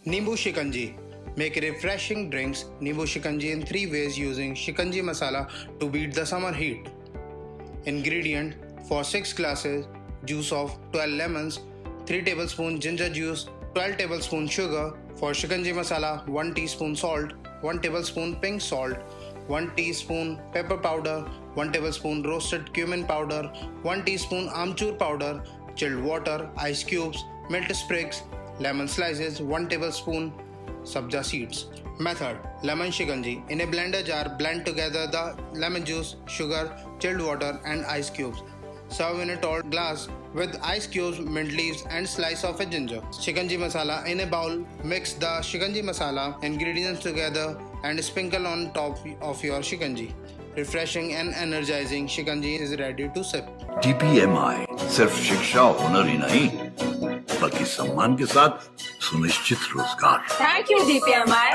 Nimbu Shikanji. Make refreshing drinks Nimbu Shikanji in 3 ways using Shikanji Masala to beat the summer heat. Ingredient: for 6 glasses, juice of 12 lemons, 3 tablespoons ginger juice, 12 tablespoons sugar. For Shikanji Masala, 1 teaspoon salt, 1 tablespoon pink salt, 1 teaspoon pepper powder, 1 tablespoon roasted cumin powder, 1 teaspoon amchur powder, chilled water, ice cubes, milk sprigs, lemon slices, 1 tablespoon sabja seeds. Method: lemon shikanji. In a blender jar, blend together the lemon juice, sugar, chilled water and ice cubes. Serve in a tall glass with ice cubes, mint leaves and slice of a ginger. Shikanji masala. In a bowl, mix the shikanji masala ingredients together and sprinkle on top of your shikanji. Refreshing and energizing shikanji is ready to sip. DPMI सिर्फ शिक्षा हुनर ही नहीं बल्कि सम्मान के साथ सुनिश्चित रोजगार। Thank you, DPMI.